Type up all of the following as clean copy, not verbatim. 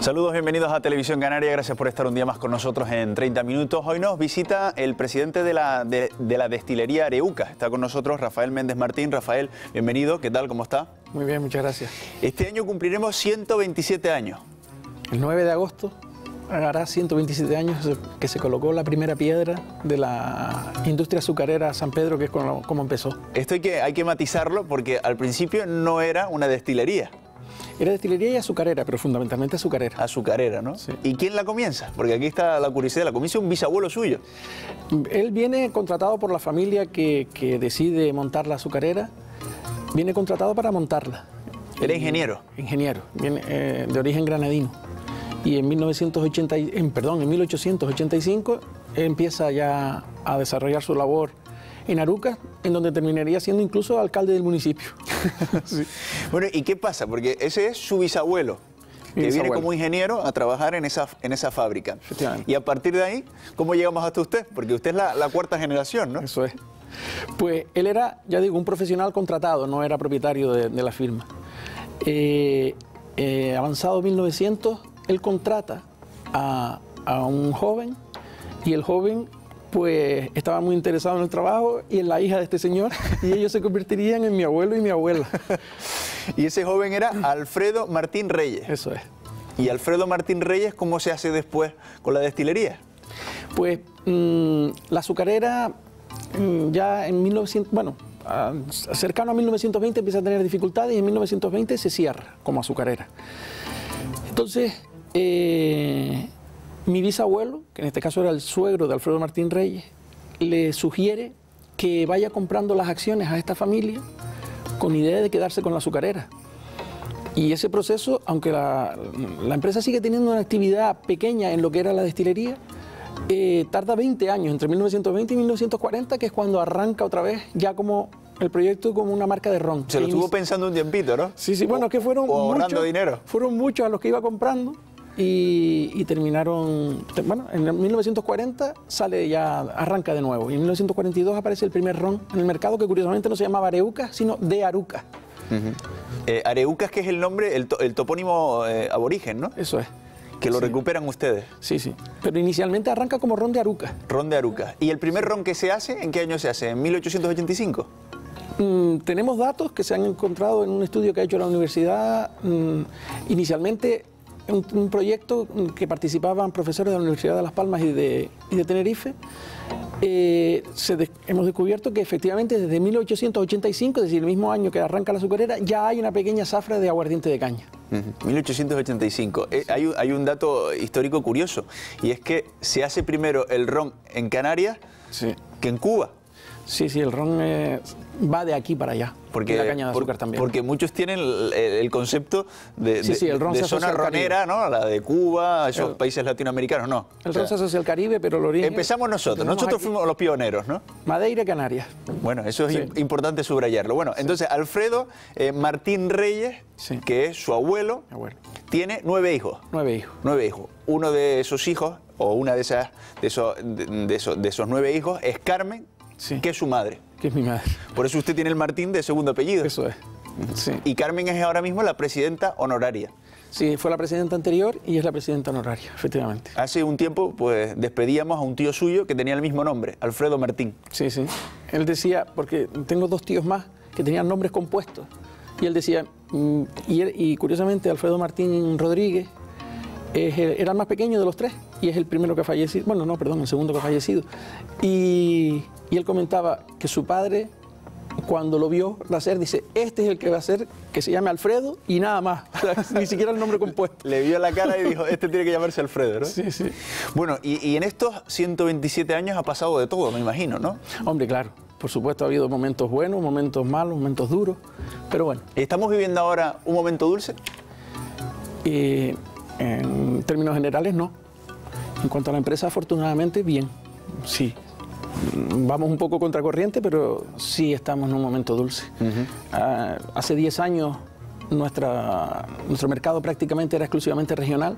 Saludos, bienvenidos a Televisión Canaria, gracias por estar un día más con nosotros en 30 minutos. Hoy nos visita el presidente de la destilería Areuca, está con nosotros Rafael Méndez Martín. Rafael, bienvenido, ¿qué tal? ¿Cómo está? Muy bien, muchas gracias. Este año cumpliremos 127 años. El 9 de agosto hará 127 años que se colocó la primera piedra de la industria azucarera San Pedro, que es como empezó. Esto hay que matizarlo porque al principio no era una destilería. Era destilería y azucarera, pero fundamentalmente azucarera. Azucarera, ¿no? Sí. ¿Y quién la comienza? Porque aquí está la curiosidad, la comienza un bisabuelo suyo. Él viene contratado por la familia que decide montar la azucarera, viene contratado para montarla. ¿Era ingeniero? Ingeniero, viene de origen granadino. Y en 1885 empieza ya a desarrollar su labor en Aruca, en donde terminaría siendo incluso alcalde del municipio. Sí. Bueno, ¿y qué pasa? Porque ese es su bisabuelo, que viene como ingeniero a trabajar en esa fábrica. Y a partir de ahí, ¿cómo llegamos hasta usted? Porque usted es la cuarta generación, ¿no? Eso es. Pues él era, ya digo, un profesional contratado, no era propietario de la firma. Avanzado 1900, él contrata a un joven, y el joven pues estaba muy interesado en el trabajo y en la hija de este señor, y ellos se convertirían en mi abuelo y mi abuela. Y ese joven era Alfredo Martín Reyes. Eso es. ¿Y Alfredo Martín Reyes cómo se hace después con la destilería? Pues la azucarera ya en 1900, bueno, cercano a 1920 empieza a tener dificultades y en 1920 se cierra como azucarera. Entonces, mi bisabuelo, que en este caso era el suegro de Alfredo Martín Reyes, le sugiere que vaya comprando las acciones a esta familia con idea de quedarse con la azucarera. Y ese proceso, aunque la empresa sigue teniendo una actividad pequeña en lo que era la destilería, tarda 20 años, entre 1920 y 1940, que es cuando arranca otra vez ya como el proyecto como una marca de ron. Se lo estuvo pensando un tiempito, ¿no? Sí, sí, bueno, que fueron ahorrando dinero. Fueron muchos a los que iba comprando. Y terminaron, bueno, en 1940 sale ya, arranca de nuevo, y en 1942 aparece el primer ron en el mercado, que curiosamente no se llamaba Areuca, sino de Aruca. Areuca es que es el nombre, el topónimo aborigen, ¿no? Eso es. Que lo recuperan ustedes. Sí, sí, pero inicialmente arranca como ron de Aruca. Ron de Aruca. ¿Y el primer ron que se hace, en qué año se hace? ¿En 1885? Tenemos datos que se han encontrado en un estudio que ha hecho la universidad, inicialmente un proyecto que participaban profesores de la Universidad de Las Palmas y de Tenerife. Hemos descubierto que efectivamente desde 1885, es decir, el mismo año que arranca la azucarera, ya hay una pequeña zafra de aguardiente de caña. 1885. Hay un dato histórico curioso, y es que se hace primero el ron en Canarias que en Cuba. Sí, sí, el ron va de aquí para allá. Porque, y la caña de azúcar también. Porque muchos tienen el concepto de zona ronera, ¿no? La de Cuba, esos países latinoamericanos, no. El ron se asocia al Caribe, pero el origen... Empezamos nosotros fuimos los pioneros, ¿no? Madeira, Canarias. Bueno, eso es importante subrayarlo. Bueno, entonces Alfredo Martín Reyes, que es su abuelo, tiene 9 hijos. 9 hijos. 9 hijos. Uno de esos hijos, o una de esos 9 hijos, es Carmen, que es su madre. Que es mi madre. Por eso usted tiene el Martín de segundo apellido. Eso es. Sí. Y Carmen es ahora mismo la presidenta honoraria. Sí, fue la presidenta anterior y es la presidenta honoraria, efectivamente. Hace un tiempo, pues, despedíamos a un tío suyo que tenía el mismo nombre, Alfredo Martín. Sí, sí. Él decía, porque tengo 2 tíos más que tenían nombres compuestos, y él decía, y curiosamente Alfredo Martín Rodríguez era el más pequeño de los 3 y es el primero que ha fallecido, bueno, no, perdón, el segundo que ha fallecido. Y él comentaba que su padre, cuando lo vio nacer, dice, este es el que va a ser, que se llame Alfredo y nada más, o sea, ni siquiera el nombre compuesto. Le vio la cara y dijo, este tiene que llamarse Alfredo, ¿no? Sí, sí. Bueno, y en estos 127 años ha pasado de todo, me imagino, ¿no? Hombre, claro, por supuesto ha habido momentos buenos, momentos malos, momentos duros, pero bueno. ¿Estamos viviendo ahora un momento dulce? En términos generales, no. En cuanto a la empresa, afortunadamente, bien, sí. Vamos un poco contracorriente, pero sí estamos en un momento dulce. Hace 10 años nuestro mercado prácticamente era exclusivamente regional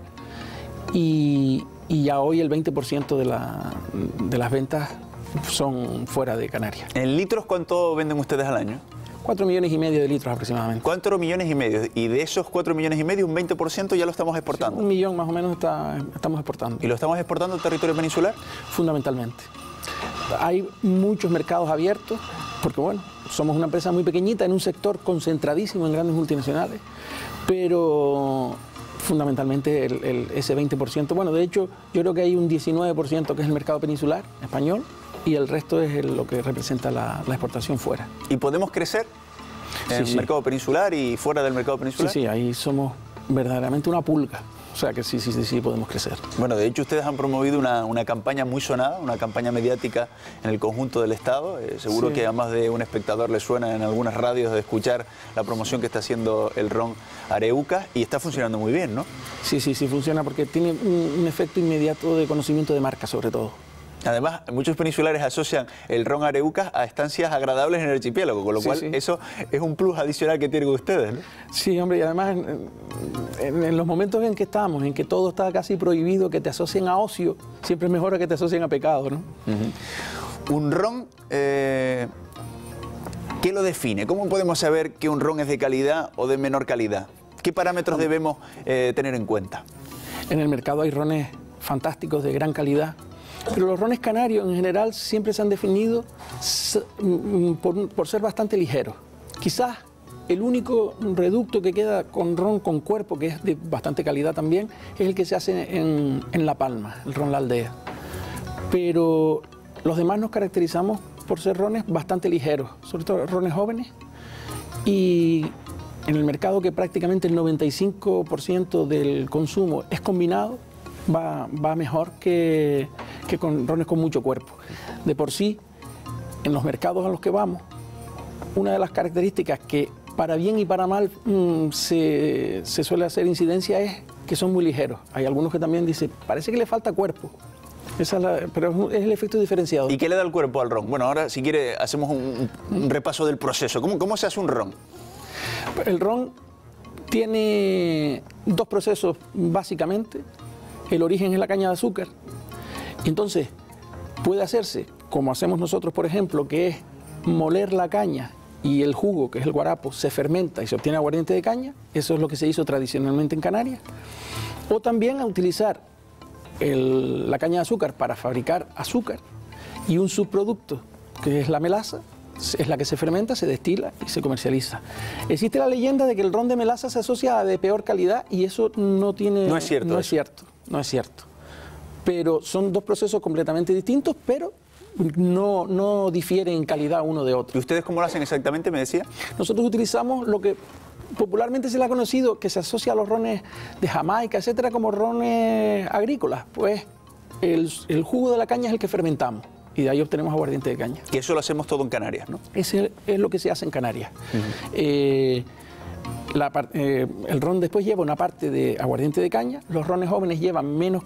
y ya hoy el 20% de las ventas son fuera de Canarias. ¿En litros cuánto venden ustedes al año? 4,5 millones de litros aproximadamente. 4,5 millones. Y de esos 4,5 millones, un 20% ya lo estamos exportando. Sí, 1 millón más o menos estamos exportando. ¿Y lo estamos exportando al territorio peninsular? Fundamentalmente. Hay muchos mercados abiertos, porque bueno, somos una empresa muy pequeñita en un sector concentradísimo en grandes multinacionales, pero fundamentalmente ese 20%, bueno, de hecho yo creo que hay un 19% que es el mercado peninsular español y el resto es lo que representa la exportación fuera. ¿Y podemos crecer en el mercado peninsular y fuera del mercado peninsular? Sí, ahí somos verdaderamente una pulga. O sea que sí podemos crecer. Bueno, de hecho ustedes han promovido una campaña muy sonada, una campaña mediática en el conjunto del Estado. Seguro que a más de un espectador le suena en algunas radios de escuchar la promoción que está haciendo el ron Areucas y está funcionando muy bien, ¿no? Sí, funciona porque tiene un efecto inmediato de conocimiento de marca sobre todo. Además, muchos peninsulares asocian el ron Areucas a estancias agradables en el archipiélago, con lo cual eso es un plus adicional que tienen ustedes, ¿no? Sí, hombre, y además en los momentos en que estamos, en que todo está casi prohibido, que te asocien a ocio, siempre es mejor que te asocien a pecado, ¿no? Un ron, ¿qué lo define? ¿Cómo podemos saber que un ron es de calidad o de menor calidad? ¿Qué parámetros debemos tener en cuenta? En el mercado hay rones fantásticos, de gran calidad, pero los rones canarios en general siempre se han definido por ser bastante ligeros. Quizás el único reducto que queda con ron con cuerpo, que es de bastante calidad también, es el que se hace en La Palma, el ron La Aldea. Pero los demás nos caracterizamos por ser rones bastante ligeros, sobre todo rones jóvenes, y en el mercado que prácticamente el 95% del consumo es combinado, va mejor que con rones con mucho cuerpo. De por sí, en los mercados a los que vamos, una de las características que para bien y para mal se suele hacer incidencia es que son muy ligeros. Hay algunos que también dicen, parece que le falta cuerpo. Pero es el efecto diferenciado. ¿Y qué le da el cuerpo al ron? Bueno, ahora si quiere hacemos un repaso del proceso. ¿Cómo se hace un ron? El ron tiene dos procesos básicamente. El origen es la caña de azúcar. Entonces, puede hacerse como hacemos nosotros, por ejemplo, que es moler la caña y el jugo, que es el guarapo, se fermenta y se obtiene aguardiente de caña. Eso es lo que se hizo tradicionalmente en Canarias. O también a utilizar la caña de azúcar para fabricar azúcar y un subproducto, que es la melaza, es la que se fermenta, se destila y se comercializa. Existe la leyenda de que el ron de melaza se asocia a de peor calidad y eso no es cierto. Pero son dos procesos completamente distintos, pero no difieren en calidad uno de otro. ¿Y ustedes cómo lo hacen exactamente, me decía? Nosotros utilizamos lo que popularmente se le ha conocido, que se asocia a los rones de Jamaica, etcétera, como rones agrícolas. Pues el jugo de la caña es el que fermentamos y de ahí obtenemos aguardiente de caña. Que eso lo hacemos todo en Canarias, ¿no? Ese es lo que se hace en Canarias. El ron después lleva una parte de aguardiente de caña, los rones jóvenes llevan menos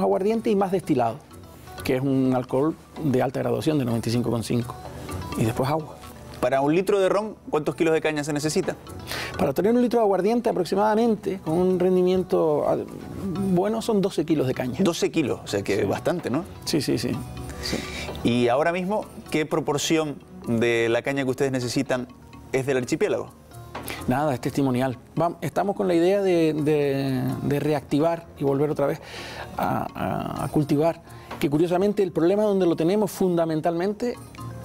aguardiente y más destilado, que es un alcohol de alta graduación de 95,5, y después agua. Para un litro de ron, ¿cuántos kilos de caña se necesita? Para tener un litro de aguardiente aproximadamente, con un rendimiento bueno, son 12 kilos de caña. 12 kilos, o sea que bastante, ¿no? Sí. Y ahora mismo, ¿qué proporción de la caña que ustedes necesitan es del archipiélago? Nada, es testimonial. Estamos con la idea de reactivar y volver otra vez a cultivar, que curiosamente el problema donde lo tenemos fundamentalmente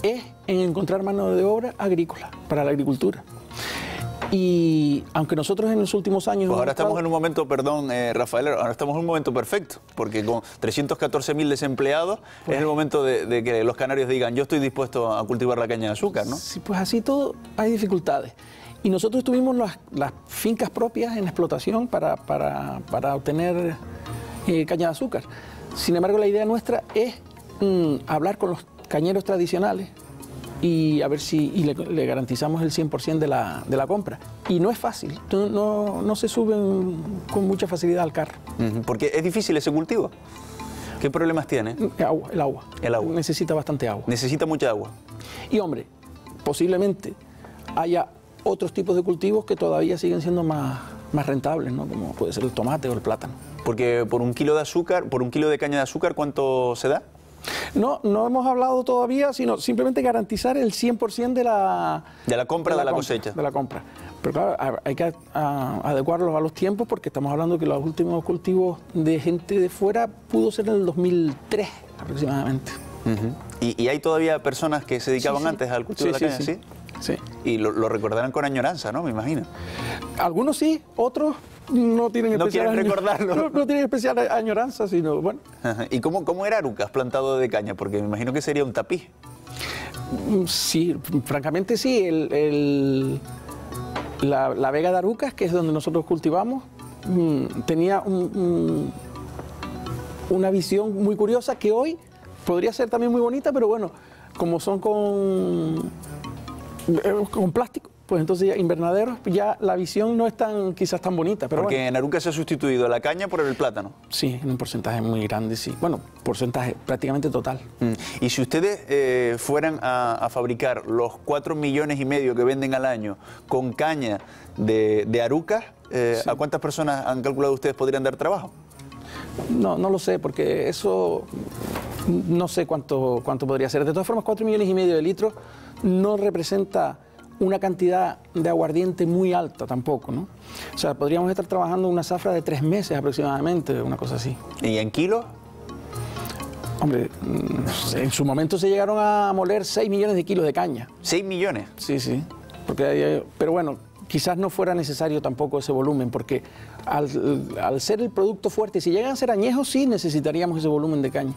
es en encontrar mano de obra agrícola, para la agricultura. Y aunque nosotros en los últimos años... Pues ahora estamos en un momento, perdón, Rafael, ahora estamos en un momento perfecto, porque con 314.000 desempleados es el momento de que los canarios digan, yo estoy dispuesto a cultivar la caña de azúcar, ¿no? Sí, pues así todo hay dificultades. Y nosotros tuvimos las fincas propias en explotación para obtener caña de azúcar. Sin embargo, la idea nuestra es hablar con los cañeros tradicionales y a ver si le garantizamos el 100% de la compra. Y no es fácil, no se suben con mucha facilidad al carro. Porque es difícil ese cultivo. ¿Qué problemas tiene? El agua. El agua. Necesita bastante agua. Necesita mucha agua. Y hombre, posiblemente haya otros tipos de cultivos que todavía siguen siendo más rentables, ¿no? Como puede ser el tomate o el plátano. Porque por un kilo de azúcar, por un kilo de caña de azúcar, ¿cuánto se da? No, no hemos hablado todavía, sino simplemente garantizar el 100% de la compra de la cosecha. De la compra. Pero claro, hay que adecuarlos a los tiempos porque estamos hablando que los últimos cultivos de gente de fuera pudo ser en el 2003 aproximadamente. ¿Y hay todavía personas que se dedicaban antes al cultivo de la caña? Sí. Sí. Y lo recordarán con añoranza, ¿no? Me imagino. Algunos sí, otros no tienen especial quieren recordarlo. No tienen especial añoranza, sino bueno. ¿Y cómo era Arucas plantado de caña? Porque me imagino que sería un tapiz. Sí, francamente sí. La vega de Arucas, que es donde nosotros cultivamos, tenía una visión muy curiosa que hoy podría ser también muy bonita, pero bueno, como son con plástico, pues entonces ya invernaderos, ya la visión no es quizás tan bonita. Pero porque bueno, en Arucas se ha sustituido la caña por el plátano. Sí, en un porcentaje muy grande, sí. Bueno, porcentaje prácticamente total. Y si ustedes fueran a fabricar los 4,5 millones que venden al año con caña de Arucas, sí, ¿a cuántas personas han calculado ustedes podrían dar trabajo? No lo sé, porque eso no sé cuánto podría ser. De todas formas, 4,5 millones de litros no representa una cantidad de aguardiente muy alta tampoco, ¿no? O sea, podríamos estar trabajando una zafra de 3 meses aproximadamente, una cosa así. ¿Y en kilos? Hombre, en su momento se llegaron a moler 6 millones de kilos de caña. ¿6 millones? Sí. Pero bueno, quizás no fuera necesario tampoco ese volumen, porque al ser el producto fuerte, si llegan a ser añejos, sí necesitaríamos ese volumen de caña.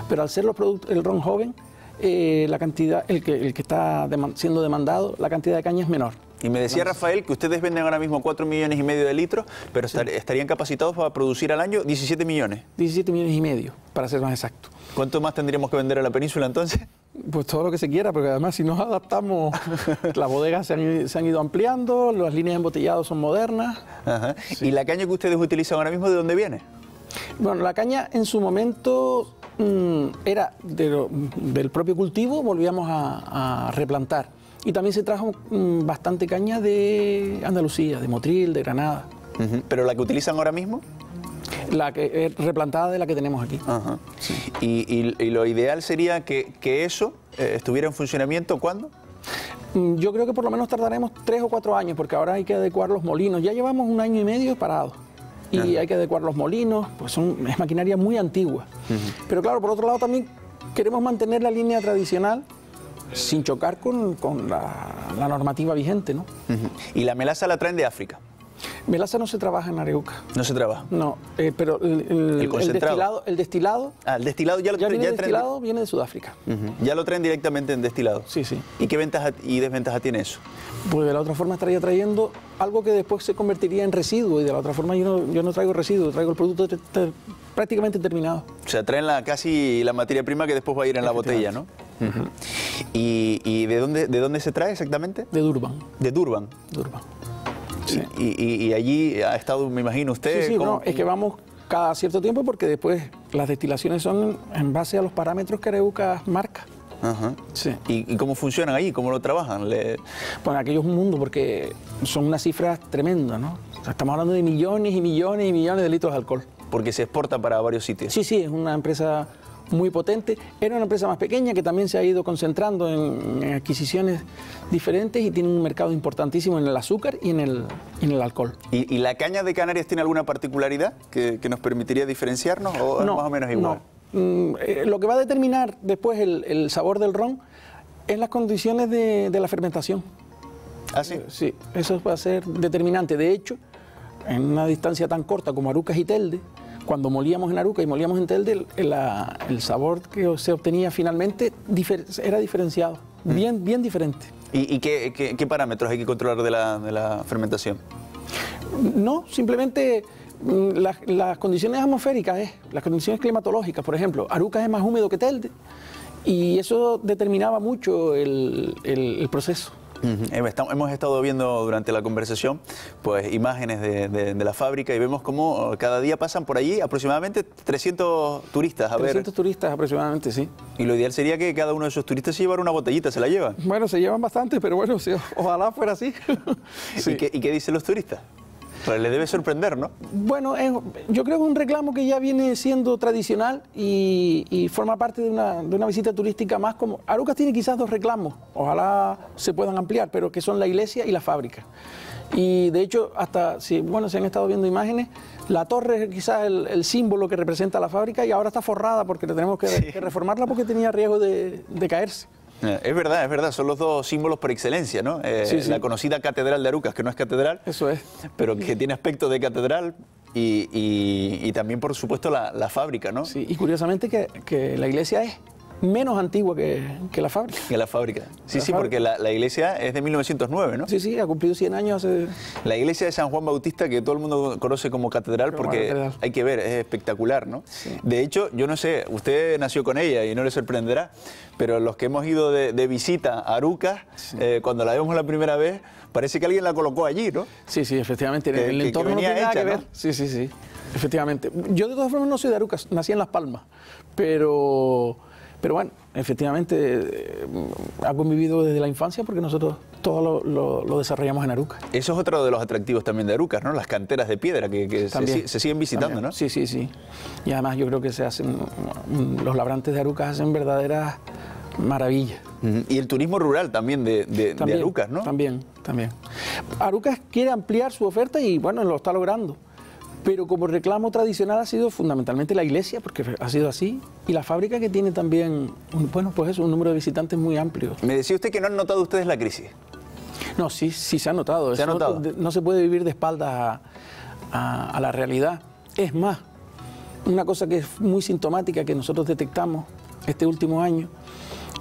Pero al ser el ron joven, la cantidad, el que está siendo demandado, la cantidad de caña es menor. Y me decía Rafael que ustedes venden ahora mismo 4,5 millones de litros, pero sí, estarían capacitados para producir al año 17 millones. 17,5 millones, para ser más exacto. ¿Cuánto más tendríamos que vender a la península entonces? Pues todo lo que se quiera, porque además si nos adaptamos, las bodegas se han ido ampliando, las líneas de embotellado son modernas. Ajá. Sí. ¿Y la caña que ustedes utilizan ahora mismo, de dónde viene? Bueno, la caña en su momento era del propio cultivo, volvíamos a replantar. Y también se trajo bastante caña de Andalucía, de Motril, de Granada. ¿Pero la que utilizan ahora mismo? La que es replantada de la que tenemos aquí. Ajá. Sí. ¿Y lo ideal sería que eso estuviera en funcionamiento ¿cuándo? Yo creo que por lo menos tardaremos 3 o 4 años, porque ahora hay que adecuar los molinos. Ya llevamos 1 año y medio parados. Y hay que adecuar los molinos, pues es maquinaria muy antigua. Pero claro, por otro lado también queremos mantener la línea tradicional sin chocar con la normativa vigente, ¿no? ¿Y la melaza la traen de África? Melaza no se trabaja en Areuca. ¿No se trabaja? No, pero el destilado... El destilado viene de Sudáfrica. Ya lo traen directamente en destilado. Sí. ¿Y qué ventaja y desventaja tiene eso? Pues de la otra forma estaría trayendo algo que después se convertiría en residuo, y de la otra forma yo no traigo residuo, traigo el producto prácticamente terminado. O sea, traen casi la materia prima que después va a ir en la botella, ¿no? ¿Y de dónde se trae exactamente? De Durban. ¿De Durban? Durban. Sí. Y allí ha estado, me imagino, usted... Sí, no, es que vamos cada cierto tiempo porque después las destilaciones son en base a los parámetros que Areuca marca. Ajá. Sí. ¿Y cómo funcionan ahí? ¿Cómo lo trabajan? Bueno, aquello es un mundo porque son unas cifras tremendas, ¿no? O sea, estamos hablando de millones y millones y millones de litros de alcohol. Porque se exporta para varios sitios. Sí, es una empresa muy potente. Era una empresa más pequeña que también se ha ido concentrando en adquisiciones diferentes y tiene un mercado importantísimo en el azúcar y en el alcohol. ¿Y la caña de Canarias tiene alguna particularidad que nos permitiría diferenciarnos o no, es más o menos igual? No. Lo que va a determinar después el sabor del ron es las condiciones de la fermentación. ¿Ah, sí? Sí, eso va a ser determinante. De hecho, en una distancia tan corta como Arucas y Telde, cuando molíamos en Arucas y molíamos en Telde, el sabor que se obtenía finalmente era diferenciado, bien diferente. ¿Y qué parámetros hay que controlar de la fermentación? No, simplemente las condiciones atmosféricas, las condiciones climatológicas. Por ejemplo, Arucas es más húmedo que Telde y eso determinaba mucho el proceso. Hemos estado viendo durante la conversación pues imágenes de la fábrica y vemos cómo cada día pasan por allí aproximadamente 300 turistas a 300 turistas aproximadamente, sí. Y lo ideal sería que cada uno de esos turistas se llevara una botellita, ¿se la llevan? Bueno, se llevan bastante, pero bueno, sí, ojalá fuera así. Sí. ¿Y qué dicen los turistas? Pues le debe sorprender, ¿no? Bueno, yo creo que es un reclamo que ya viene siendo tradicional y forma parte de una visita turística más como... Arucas tiene quizás dos reclamos, ojalá se puedan ampliar, pero que son la iglesia y la fábrica. Y de hecho, hasta, bueno, se han estado viendo imágenes, la torre es quizás el símbolo que representa la fábrica y ahora está forrada porque tenemos que reformarla porque tenía riesgo de caerse. Es verdad, son los dos símbolos por excelencia, ¿no? La conocida Catedral de Arucas, que no es catedral, eso es, pero que tiene aspecto de catedral y también, por supuesto, la fábrica, ¿no? Sí, y curiosamente que la iglesia es menos antigua que la fábrica. Que la fábrica. Sí, porque la iglesia es de 1909, ¿no? Sí, ha cumplido 100 años hace... La iglesia de San Juan Bautista, que todo el mundo conoce como catedral, porque hay que ver, es espectacular, ¿no? Sí. De hecho, yo no sé, usted nació con ella y no le sorprenderá, pero los que hemos ido de visita a Arucas, cuando la vemos la primera vez, parece que alguien la colocó allí, ¿no? Sí, efectivamente, el entorno no tiene nada que ver. ¿No? Sí, efectivamente. Yo de todas formas no soy de Arucas, nací en Las Palmas, pero bueno, efectivamente ha convivido desde la infancia porque nosotros todo lo desarrollamos en Arucas. Eso es otro de los atractivos también de Arucas, ¿no? Las canteras de piedra que se siguen visitando, también, ¿no? Sí. Y además yo creo que los labrantes de Arucas hacen verdaderas maravillas. Y el turismo rural también de Arucas, ¿no? También. Arucas quiere ampliar su oferta y bueno, lo está logrando. Pero como reclamo tradicional ha sido fundamentalmente la iglesia, porque ha sido así, y la fábrica que tiene también, un número de visitantes muy amplio. Me decía usted que no han notado ustedes la crisis. No, sí se ha notado. ¿Se ha notado? No se puede vivir de espaldas a la realidad. Es más, una cosa que es muy sintomática que nosotros detectamos este último año,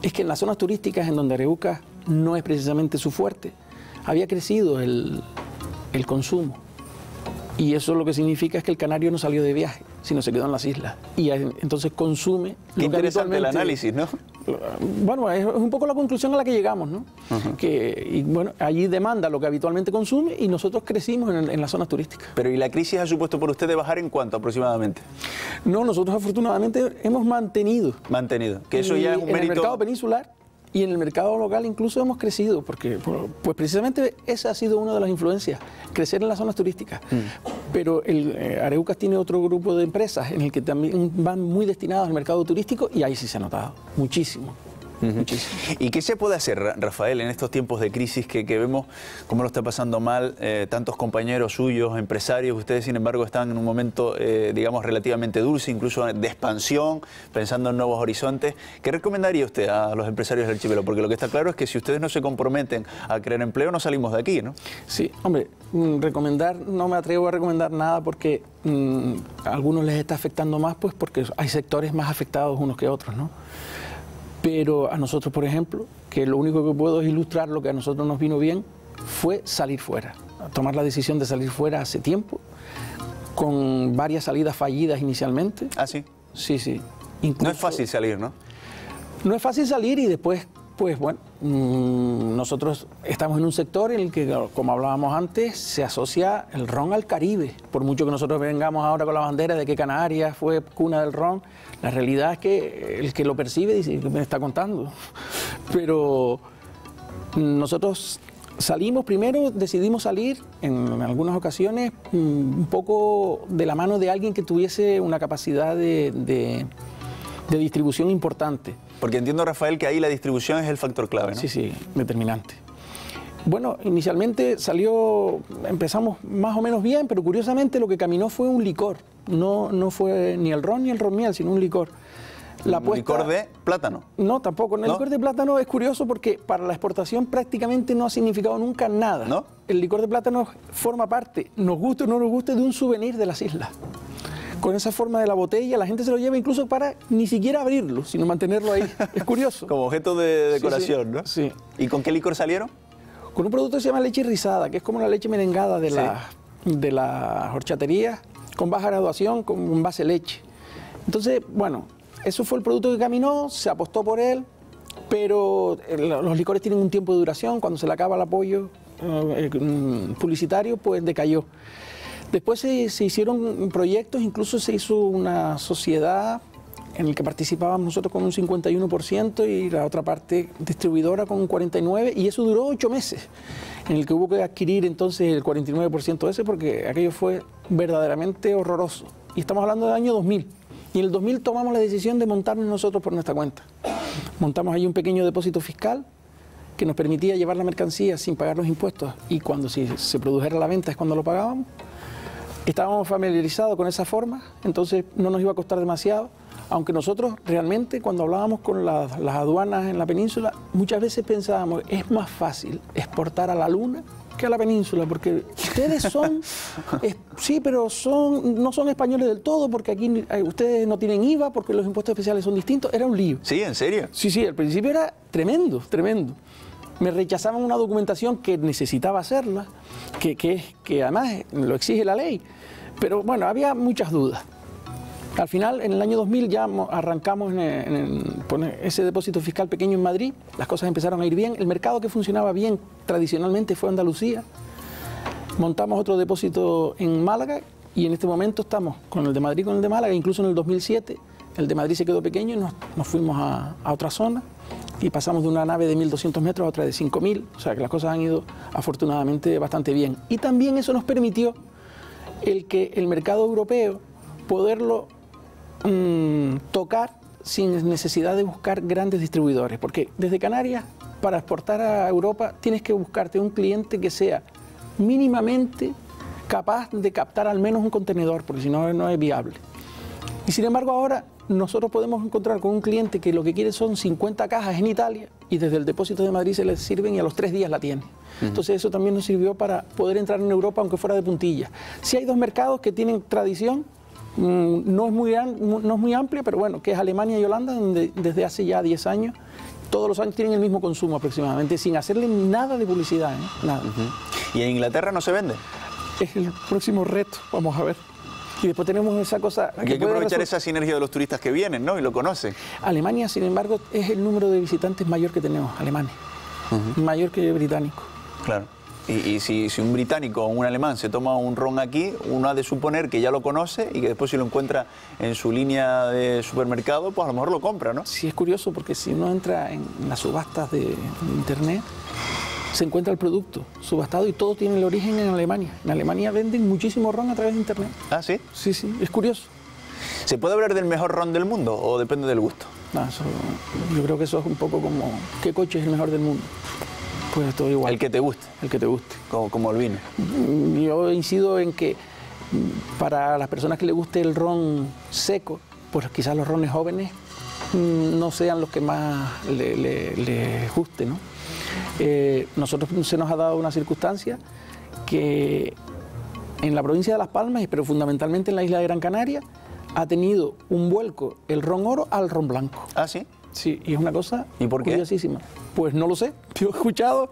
es que en las zonas turísticas en donde Arucas no es precisamente su fuerte, había crecido el consumo. Y eso lo que significa es que el canario no salió de viaje, sino se quedó en las islas. Y entonces consume... Qué interesante el análisis, ¿no? Bueno, es un poco la conclusión a la que llegamos, ¿no? Y bueno, allí demanda lo que habitualmente consume y nosotros crecimos en las zonas turísticas. Pero ¿y la crisis ha supuesto por usted de bajar en cuánto aproximadamente? No, nosotros afortunadamente hemos mantenido. Que eso ya es un mérito... En el mercado peninsular y en el mercado local incluso hemos crecido, porque pues precisamente esa ha sido una de las influencias, crecer en las zonas turísticas. Pero Arucas tiene otro grupo de empresas en el que también van muy destinadas al mercado turístico y ahí sí se ha notado muchísimo. Muchísimo. ¿Y qué se puede hacer, Rafael, en estos tiempos de crisis que vemos cómo lo está pasando mal tantos compañeros suyos, empresarios? Ustedes, sin embargo, están en un momento, digamos, relativamente dulce, incluso de expansión, pensando en nuevos horizontes. ¿Qué recomendaría usted a los empresarios del archipiélago? Porque lo que está claro es que si ustedes no se comprometen a crear empleo, no salimos de aquí, ¿no? Sí, hombre, no me atrevo a recomendar nada porque a algunos les está afectando más, pues porque hay sectores más afectados unos que otros, ¿no? Pero a nosotros, por ejemplo, que lo único que puedo es ilustrar lo que a nosotros nos vino bien, fue salir fuera. Tomar la decisión de salir fuera hace tiempo, con varias salidas fallidas inicialmente. ¿Ah, sí? Sí. Incluso, no es fácil salir, ¿no? No es fácil salir y después, pues bueno, nosotros estamos en un sector en el que, como hablábamos antes, se asocia el ron al Caribe. Por mucho que nosotros vengamos ahora con la bandera de que Canarias fue cuna del ron, la realidad es que el que lo percibe dice, me está contando. Pero nosotros salimos primero, decidimos salir en algunas ocasiones un poco de la mano de alguien que tuviese una capacidad de distribución importante. Porque entiendo, Rafael, que ahí la distribución es el factor clave, ¿no? Sí, determinante. Bueno, inicialmente empezamos más o menos bien, pero curiosamente lo que caminó fue un licor. No fue ni el ron ni el ron miel, sino un licor. ¿Licor de plátano? No, tampoco. El licor de plátano es curioso porque para la exportación prácticamente no ha significado nunca nada. ¿No? El licor de plátano forma parte, nos guste o no nos guste, de un souvenir de las islas. Con esa forma de la botella, la gente se lo lleva incluso para ni siquiera abrirlo, sino mantenerlo ahí. Es curioso. Como objeto de decoración, ¿no? Sí. ¿Y con qué licor salieron? Con un producto que se llama leche rizada, que es como la leche merengada de la horchatería, con baja graduación, con base leche. Entonces, bueno, eso fue el producto que caminó, se apostó por él, pero los licores tienen un tiempo de duración, cuando se le acaba el apoyo publicitario, pues decayó. Después se hicieron proyectos, incluso se hizo una sociedad en el que participábamos nosotros con un 51% y la otra parte distribuidora con un 49%, y eso duró 8 meses, en el que hubo que adquirir entonces el 49% ese, porque aquello fue verdaderamente horroroso. Y estamos hablando del año 2000. Y en el 2000 tomamos la decisión de montarnos nosotros por nuestra cuenta. Montamos ahí un pequeño depósito fiscal que nos permitía llevar la mercancía sin pagar los impuestos, y cuando se produjera la venta es cuando lo pagábamos. Estábamos familiarizados con esa forma, entonces no nos iba a costar demasiado, aunque nosotros realmente cuando hablábamos con las aduanas en la península, muchas veces pensábamos, es más fácil exportar a la Luna que a la península, porque ustedes son, sí, pero no son españoles del todo, porque aquí ustedes no tienen IVA, porque los impuestos especiales son distintos. Era un lío. ¿Sí? ¿En serio? Sí, al principio era tremendo, tremendo. Me rechazaban una documentación que necesitaba hacerla, que además lo exige la ley. Pero bueno, había muchas dudas. Al final, en el año 2000 ya arrancamos en poner ese depósito fiscal pequeño en Madrid, las cosas empezaron a ir bien, el mercado que funcionaba bien tradicionalmente fue Andalucía, montamos otro depósito en Málaga y en este momento estamos con el de Madrid, con el de Málaga, incluso en el 2007 el de Madrid se quedó pequeño y nos fuimos a otra zona y pasamos de una nave de 1.200 metros a otra de 5.000, o sea que las cosas han ido afortunadamente bastante bien. Y también eso nos permitió que el mercado europeo poderlo tocar sin necesidad de buscar grandes distribuidores, porque desde Canarias para exportar a Europa tienes que buscarte un cliente que sea mínimamente capaz de captar al menos un contenedor, porque si no, no es viable. Y sin embargo ahora nosotros podemos encontrar con un cliente que lo que quiere son 50 cajas en Italia y desde el depósito de Madrid se les sirven y a los 3 días la tiene. Entonces eso también nos sirvió para poder entrar en Europa aunque fuera de puntilla. Sí hay dos mercados que tienen tradición, no es muy amplia, pero bueno, que es Alemania y Holanda, donde desde hace ya 10 años, todos los años tienen el mismo consumo aproximadamente, sin hacerle nada de publicidad, nada. ¿Y en Inglaterra no se vende? Es el próximo reto, vamos a ver. Y después tenemos esa cosa... Aquí hay que aprovechar esa sinergia de los turistas que vienen, ¿no? Y lo conocen. Alemania, sin embargo, es el número de visitantes mayor que tenemos, Alemania. Mayor que británico. Claro. Y si un británico o un alemán se toma un ron aquí, uno ha de suponer que ya lo conoce y que después si lo encuentra en su línea de supermercado, pues a lo mejor lo compra, ¿no? Sí, es curioso porque si uno entra en las subastas de internet, se encuentra el producto subastado y todo tiene el origen en Alemania. En Alemania venden muchísimo ron a través de internet. ¿Ah, sí? Sí, es curioso. ¿Se puede hablar del mejor ron del mundo o depende del gusto? No, yo creo que eso es un poco como, ¿qué coche es el mejor del mundo? Pues todo igual. El que te guste. El que te guste. Como el vino. Yo incido en que para las personas que les guste el ron seco, pues quizás los rones jóvenes no sean los que más les guste, ¿no? Nosotros se nos ha dado una circunstancia que en la provincia de Las Palmas, pero fundamentalmente en la isla de Gran Canaria, ha tenido un vuelco el ron oro al ron blanco. ¿Ah, sí? Sí, y es una cosa curiosísima. Pues no lo sé, yo he escuchado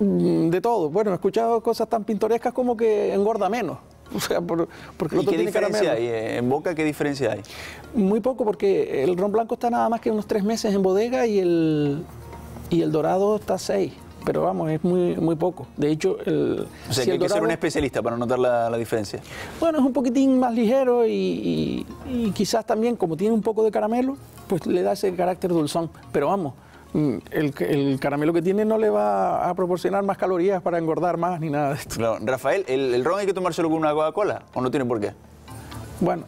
de todo. Bueno, he escuchado cosas tan pintorescas como que engorda menos. O sea, porque el otro tiene caramelo. ¿Qué diferencia hay? ¿En boca qué diferencia hay? Muy poco, porque el ron blanco está nada más que unos 3 meses en bodega y el dorado está 6. Pero vamos, es muy poco. De hecho, o sea, que hay que ser un especialista para notar la diferencia. Bueno, es un poquitín más ligero y quizás también, como tiene un poco de caramelo, pues le da ese carácter dulzón. Pero vamos, el caramelo que tiene no le va a proporcionar más calorías para engordar más ni nada de esto. Claro. Rafael, ¿el ron hay que tomárselo con una Coca-Cola o no tiene por qué? Bueno,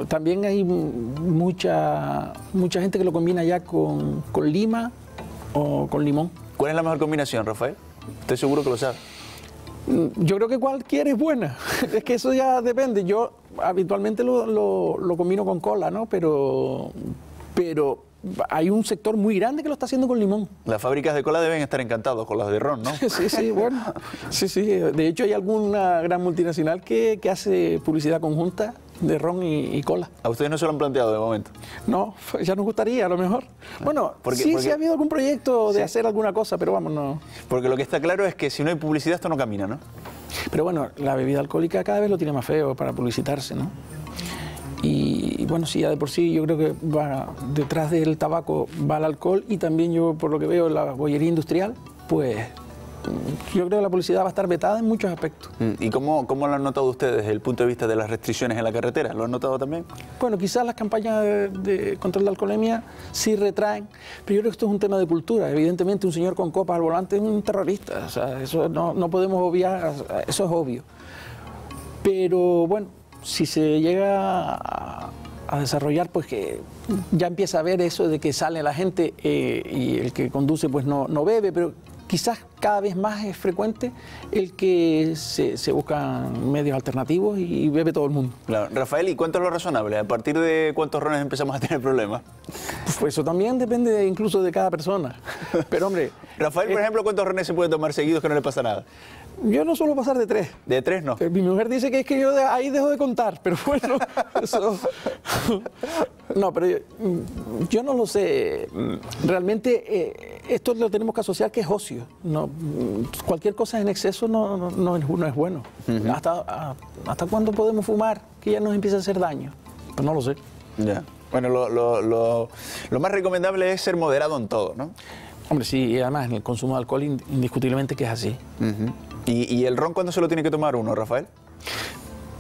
también hay mucha gente que lo combina ya con lima o con limón. ¿Cuál es la mejor combinación, Rafael? Estoy seguro que lo sabe. Yo creo que cualquiera es buena. Es que eso ya depende. Yo habitualmente lo combino con cola, ¿no? Pero hay un sector muy grande que lo está haciendo con limón. Las fábricas de cola deben estar encantados con las de ron, ¿no? Sí, bueno. Sí. De hecho, hay alguna gran multinacional que hace publicidad conjunta de ron y cola. ¿A ustedes no se lo han planteado de momento? No, ya nos gustaría a lo mejor. Bueno, sí ha habido algún proyecto de hacer alguna cosa, pero vamos, no. Porque lo que está claro es que si no hay publicidad esto no camina, ¿no? Pero bueno, la bebida alcohólica cada vez lo tiene más feo para publicitarse, ¿no? Y bueno, sí, ya de por sí yo creo que va detrás del tabaco va el alcohol y también yo, por lo que veo, la bollería industrial, pues yo creo que la publicidad va a estar vetada en muchos aspectos. ¿Y cómo lo han notado ustedes desde el punto de vista de las restricciones en la carretera? ¿Lo han notado también? Bueno, quizás las campañas de control de alcoholemia sí retraen, pero yo creo que esto es un tema de cultura. Evidentemente un señor con copas al volante es un terrorista, o sea, eso no podemos obviar, eso es obvio. Pero bueno, si se llega a desarrollar, pues que ya empieza a ver eso de que sale la gente y el que conduce pues no bebe, pero quizás cada vez más es frecuente el que se buscan medios alternativos y bebe todo el mundo. Claro. Rafael, ¿y cuánto es lo razonable? ¿A partir de cuántos rones empezamos a tener problemas? Pues eso también depende incluso de cada persona. Pero hombre... Rafael, por ejemplo, ¿cuántos rones se puede tomar seguidos que no le pasa nada? Yo no suelo pasar de 3. ¿De 3 no? Mi mujer dice que es que yo ahí dejo de contar, pero bueno, eso... No, pero yo no lo sé. Realmente esto lo tenemos que asociar que es ocio. No, cualquier cosa en exceso no es bueno. ¿Hasta cuándo podemos fumar que ya nos empieza a hacer daño? Pues no lo sé. Ya. Bueno, lo más recomendable es ser moderado en todo, ¿no? Hombre, sí, y además en el consumo de alcohol indiscutiblemente que es así. ¿Y el ron cuándo se lo tiene que tomar uno, Rafael?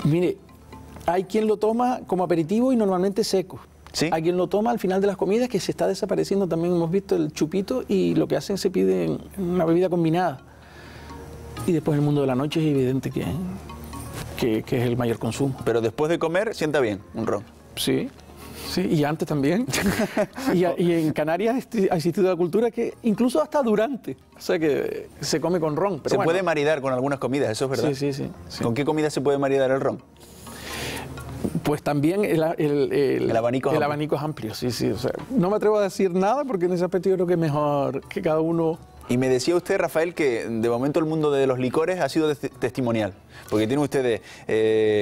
Mire, hay quien lo toma como aperitivo y normalmente seco. ¿Sí? Hay quien lo toma al final de las comidas, que se está desapareciendo. También hemos visto el chupito y lo que hacen se pide una bebida combinada. Y después el mundo de la noche es evidente que es el mayor consumo. Pero después de comer sienta bien un ron. Sí. Sí, y antes también. y en Canarias ha existido la cultura que incluso hasta durante, o sea que se come con ron. Pero se puede maridar con algunas comidas, eso es verdad. Sí. ¿Con qué comida se puede maridar el ron? Pues también el abanico es amplio, sí. O sea, no me atrevo a decir nada porque en ese aspecto yo creo que es mejor que cada uno... Y me decía usted, Rafael, que de momento el mundo de los licores ha sido testimonial. Porque tiene usted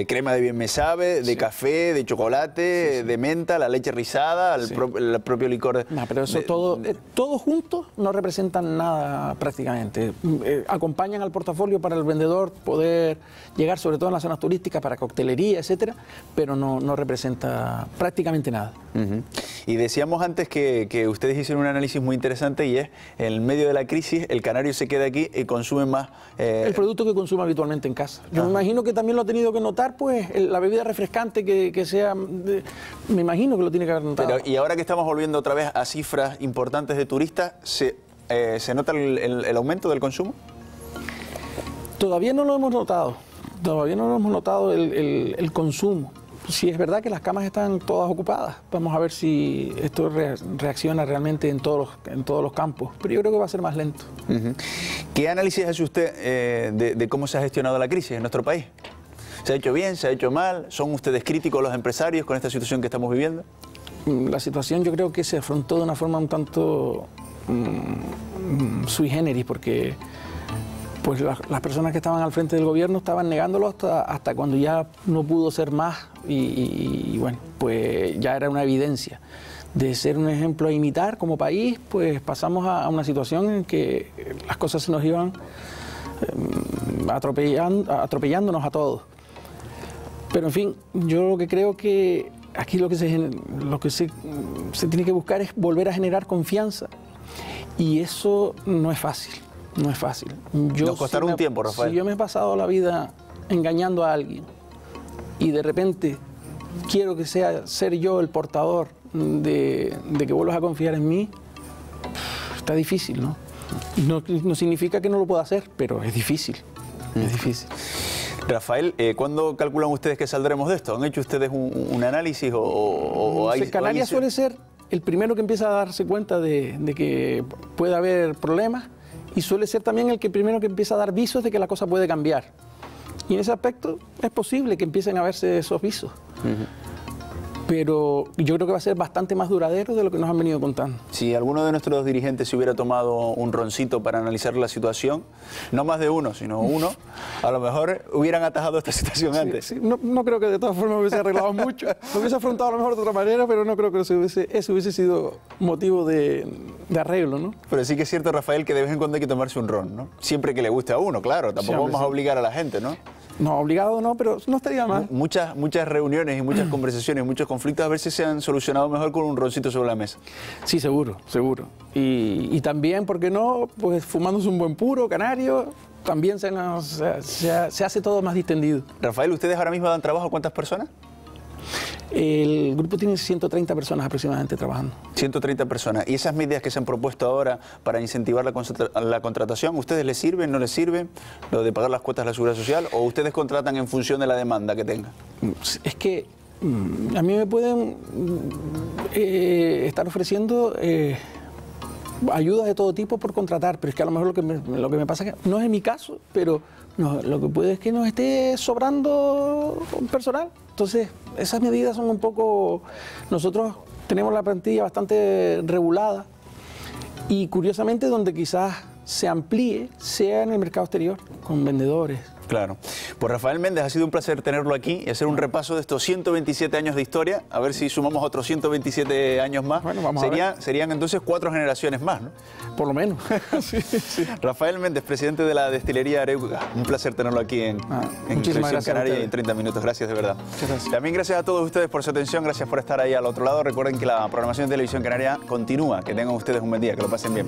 crema de bien me sabe, de café, de chocolate, de menta, la leche rizada, el propio licor. No, pero eso todo juntos no representan nada prácticamente. Acompañan al portafolio para el vendedor poder llegar, sobre todo en las zonas turísticas, para coctelería, etcétera, pero no representa prácticamente nada. Y decíamos antes que ustedes hicieron un análisis muy interesante y es, en medio de la crisis, el canario se queda aquí y consume más... el producto que consume habitualmente en casa. Yo me imagino que también lo ha tenido que notar, pues, la bebida refrescante que sea... me imagino que lo tiene que haber notado. Pero, y ahora que estamos volviendo otra vez a cifras importantes de turistas, ¿se nota el aumento del consumo? Todavía no lo hemos notado. Todavía no hemos notado el consumo. Sí, es verdad que las camas están todas ocupadas. Vamos a ver si esto reacciona realmente en todos los campos. Pero yo creo que va a ser más lento. ¿Qué análisis hace usted de cómo se ha gestionado la crisis en nuestro país? ¿Se ha hecho bien? ¿Se ha hecho mal? ¿Son ustedes críticos los empresarios con esta situación que estamos viviendo? La situación yo creo que se afrontó de una forma un tanto sui generis, porque... pues las personas que estaban al frente del gobierno estaban negándolo hasta cuando ya no pudo ser más y bueno, pues ya era una evidencia. De ser un ejemplo a imitar como país, pues pasamos a una situación en que las cosas se nos iban atropellándonos a todos. Pero en fin, yo lo que creo que aquí lo que se tiene que buscar es volver a generar confianza y eso no es fácil. No es fácil. Nos costará un tiempo, Rafael. Si yo me he pasado la vida engañando a alguien y de repente quiero que ser yo el portador de que vuelvas a confiar en mí, está difícil, ¿no? No significa que no lo pueda hacer, pero es difícil. Es difícil. Rafael, ¿cuándo calculan ustedes que saldremos de esto? ¿Han hecho ustedes un análisis o hay... Canarias suele ser el primero que empieza a darse cuenta de que puede haber problemas. Y suele ser también el primero que empieza a dar visos de que la cosa puede cambiar. Y en ese aspecto es posible que empiecen a verse esos visos. Pero yo creo que va a ser bastante más duradero de lo que nos han venido contando. Si alguno de nuestros dirigentes se hubiera tomado un roncito para analizar la situación, no más de uno, sino uno, a lo mejor hubieran atajado esta situación antes. Sí. No creo que de todas formas hubiese arreglado mucho. Lo hubiese afrontado a lo mejor de otra manera, pero no creo que eso hubiese sido motivo de arreglo, ¿no? Pero sí que es cierto, Rafael, que de vez en cuando hay que tomarse un ron, ¿no? Siempre que le guste a uno, claro. Tampoco vamos a obligar a la gente, ¿no? No, obligado no, pero no estaría mal. Muchas reuniones y muchas conversaciones, muchos conflictos, a ver si se han solucionado mejor con un roncito sobre la mesa. Sí, seguro, seguro. Y también, ¿por qué no? Pues fumándose un buen puro canario, también se hace todo más distendido. Rafael, ¿ustedes ahora mismo dan trabajo a cuántas personas? El grupo tiene 130 personas aproximadamente trabajando. 130 personas. ¿Y esas medidas que se han propuesto ahora para incentivar la contratación, ¿ustedes les sirven, no les sirven? ¿Lo de pagar las cuotas de la Seguridad Social? ¿O ustedes contratan en función de la demanda que tengan? Es que a mí me pueden estar ofreciendo ayudas de todo tipo por contratar, pero es que a lo mejor lo que me pasa es que no es mi caso, pero no, lo que puede es que nos esté sobrando personal. Entonces, esas medidas son un poco... Nosotros tenemos la plantilla bastante regulada y curiosamente donde quizás se amplíe sea en el mercado exterior, con vendedores. Claro. Pues Rafael Méndez, ha sido un placer tenerlo aquí y hacer un repaso de estos 127 años de historia, a ver si sumamos otros 127 años más. Bueno, vamos a ver. Serían entonces 4 generaciones más, ¿no? Por lo menos. Sí, sí. Rafael Méndez, presidente de la destilería Areuca. Un placer tenerlo aquí en Televisión Canaria y en 30 minutos. Gracias, de verdad. Gracias. También gracias a todos ustedes por su atención, gracias por estar ahí al otro lado. Recuerden que la programación de Televisión Canaria continúa. Que tengan ustedes un buen día, que lo pasen bien.